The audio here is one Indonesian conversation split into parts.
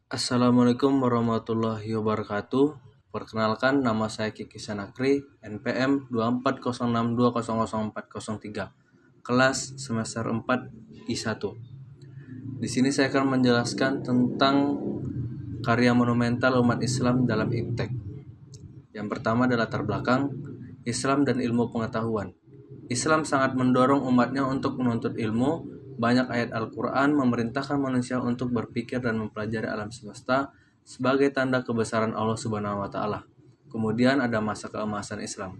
Assalamualaikum warahmatullahi wabarakatuh. Perkenalkan, nama saya Kiki Sanakri, NPM 2406200403, kelas semester 4 I1. Di sini saya akan menjelaskan tentang karya monumental umat Islam dalam iptek. Yang pertama adalah latar belakang Islam dan ilmu pengetahuan. Islam sangat mendorong umatnya untuk menuntut ilmu. Banyak ayat Al-Quran memerintahkan manusia untuk berpikir dan mempelajari alam semesta sebagai tanda kebesaran Allah Subhanahu wa Ta'ala. Kemudian ada masa keemasan Islam.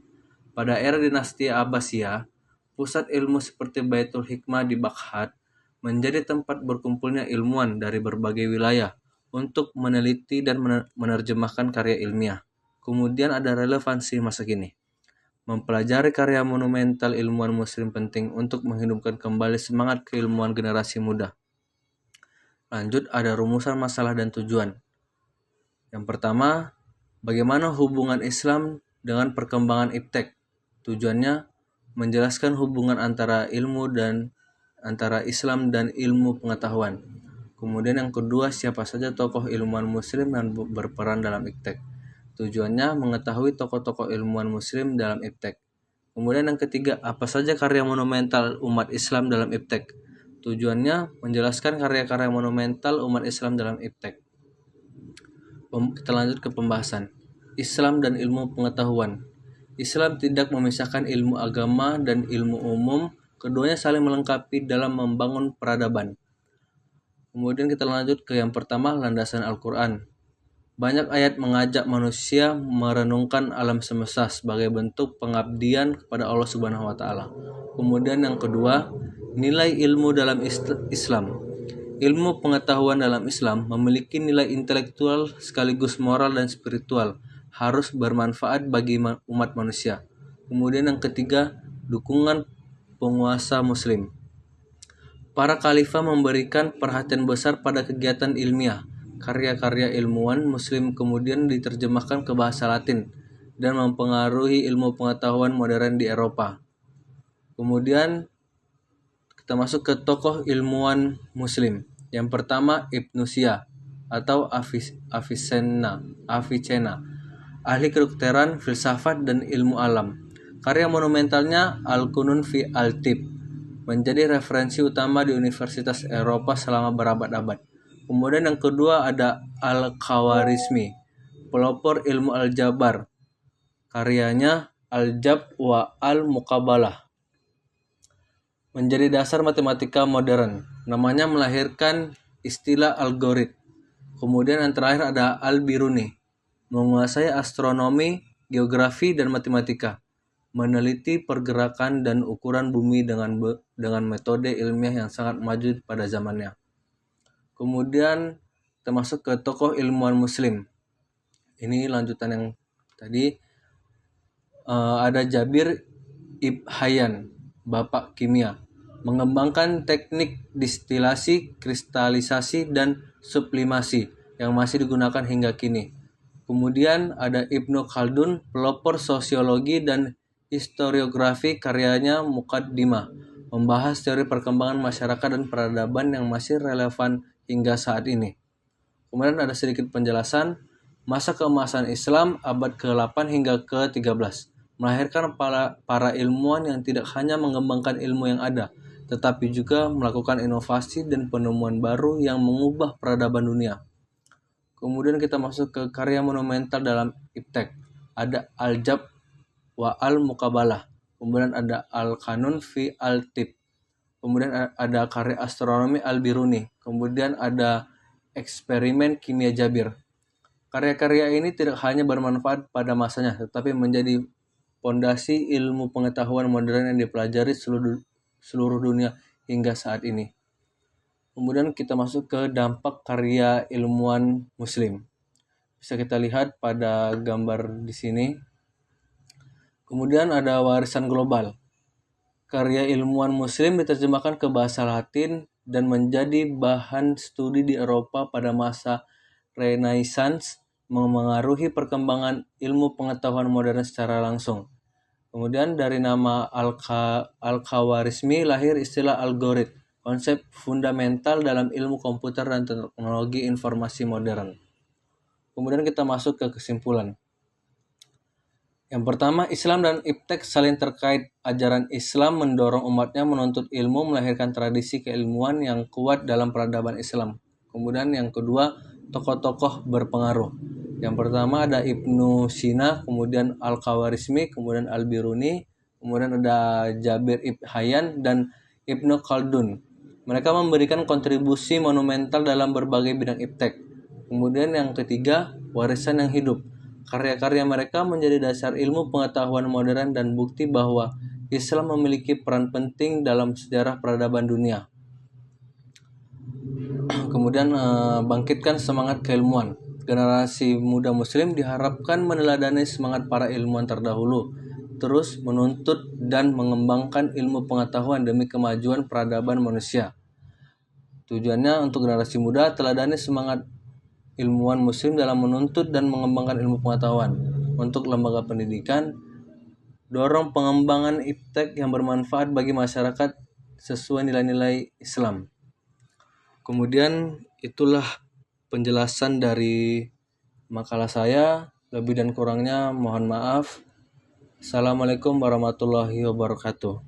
Pada era dinasti Abbasiyah, pusat ilmu seperti Baitul Hikmah di Baghdad menjadi tempat berkumpulnya ilmuwan dari berbagai wilayah untuk meneliti dan menerjemahkan karya ilmiah. Kemudian ada relevansi masa kini. Mempelajari karya monumental ilmuwan muslim penting untuk menghidupkan kembali semangat keilmuan generasi muda. Lanjut, ada rumusan masalah dan tujuan. Yang pertama, bagaimana hubungan Islam dengan perkembangan iptek? Tujuannya menjelaskan hubungan antara Islam dan ilmu pengetahuan. Kemudian yang kedua, siapa saja tokoh ilmuwan muslim yang berperan dalam iptek? Tujuannya mengetahui tokoh-tokoh ilmuwan muslim dalam iptek. Kemudian yang ketiga, apa saja karya monumental umat Islam dalam iptek? Tujuannya menjelaskan karya-karya monumental umat Islam dalam iptek. Kita lanjut ke pembahasan. Islam dan ilmu pengetahuan. Islam tidak memisahkan ilmu agama dan ilmu umum, keduanya saling melengkapi dalam membangun peradaban. Kemudian kita lanjut ke yang pertama, landasan Al-Quran. Banyak ayat mengajak manusia merenungkan alam semesta sebagai bentuk pengabdian kepada Allah Subhanahu wa Ta'ala. Kemudian yang kedua, nilai ilmu dalam Islam. Ilmu pengetahuan dalam Islam memiliki nilai intelektual sekaligus moral dan spiritual, harus bermanfaat bagi umat manusia. Kemudian yang ketiga, dukungan penguasa muslim. Para khalifah memberikan perhatian besar pada kegiatan ilmiah. Karya-karya ilmuwan muslim kemudian diterjemahkan ke bahasa Latin dan mempengaruhi ilmu pengetahuan modern di Eropa. Kemudian kita masuk ke tokoh ilmuwan muslim. Yang pertama, Ibnu Sina atau Avicenna, ahli kedokteran, filsafat, dan ilmu alam. Karya monumentalnya Al-Qunun fi Al-Tib menjadi referensi utama di universitas Eropa selama berabad-abad. Kemudian yang kedua ada Al-Khawarizmi, pelopor ilmu aljabar. Karyanya Al-Jab wa Al-Muqabalah menjadi dasar matematika modern. Namanya melahirkan istilah algorit. Kemudian yang terakhir ada Al-Biruni, menguasai astronomi, geografi, dan matematika. Meneliti pergerakan dan ukuran bumi dengan metode ilmiah yang sangat maju pada zamannya. Kemudian kita masuk ke tokoh ilmuwan muslim. Ini lanjutan yang tadi. Ada Jabir Ibn Hayyan, bapak kimia, mengembangkan teknik distilasi, kristalisasi, dan sublimasi yang masih digunakan hingga kini. Kemudian ada Ibnu Khaldun, pelopor sosiologi dan historiografi. Karyanya Muqaddimah, membahas teori perkembangan masyarakat dan peradaban yang masih relevan hingga saat ini. Kemudian ada sedikit penjelasan. Masa keemasan Islam abad ke-8 hingga ke-13 melahirkan para ilmuwan yang tidak hanya mengembangkan ilmu yang ada, tetapi juga melakukan inovasi dan penemuan baru yang mengubah peradaban dunia. Kemudian kita masuk ke karya monumental dalam iptek. Ada Al-Jab wa Al-Muqabalah. Kemudian ada Al-Qanun fi Al-Tib. Kemudian ada karya astronomi Al-Biruni. Kemudian ada eksperimen kimia Jabir. Karya-karya ini tidak hanya bermanfaat pada masanya, tetapi menjadi fondasi ilmu pengetahuan modern yang dipelajari seluruh dunia hingga saat ini. Kemudian kita masuk ke dampak karya ilmuwan muslim. Bisa kita lihat pada gambar di sini. Kemudian ada warisan global. Karya ilmuwan muslim diterjemahkan ke bahasa Latin dan menjadi bahan studi di Eropa pada masa Renaissance, memengaruhi perkembangan ilmu pengetahuan modern secara langsung. Kemudian dari nama Al-Khawarizmi lahir istilah algorit, konsep fundamental dalam ilmu komputer dan teknologi informasi modern. Kemudian kita masuk ke kesimpulan. Yang pertama, Islam dan iptek saling terkait. Ajaran Islam mendorong umatnya menuntut ilmu, melahirkan tradisi keilmuan yang kuat dalam peradaban Islam. Kemudian yang kedua, tokoh-tokoh berpengaruh. Yang pertama ada Ibnu Sina, kemudian Al-Khawarizmi, kemudian Al-Biruni, kemudian ada Jabir Ibn Hayyan dan Ibnu Khaldun. Mereka memberikan kontribusi monumental dalam berbagai bidang iptek. Kemudian yang ketiga, warisan yang hidup. Karya-karya mereka menjadi dasar ilmu pengetahuan modern dan bukti bahwa Islam memiliki peran penting dalam sejarah peradaban dunia. Kemudian bangkitkan semangat keilmuan. Generasi muda muslim diharapkan meneladani semangat para ilmuwan terdahulu, terus menuntut dan mengembangkan ilmu pengetahuan demi kemajuan peradaban manusia. Tujuannya untuk generasi muda teladani semangat ilmuwan muslim dalam menuntut dan mengembangkan ilmu pengetahuan. Untuk lembaga pendidikan, dorong pengembangan iptek yang bermanfaat bagi masyarakat sesuai nilai-nilai Islam. Kemudian itulah penjelasan dari makalah saya. Lebih dan kurangnya mohon maaf. Assalamualaikum warahmatullahi wabarakatuh.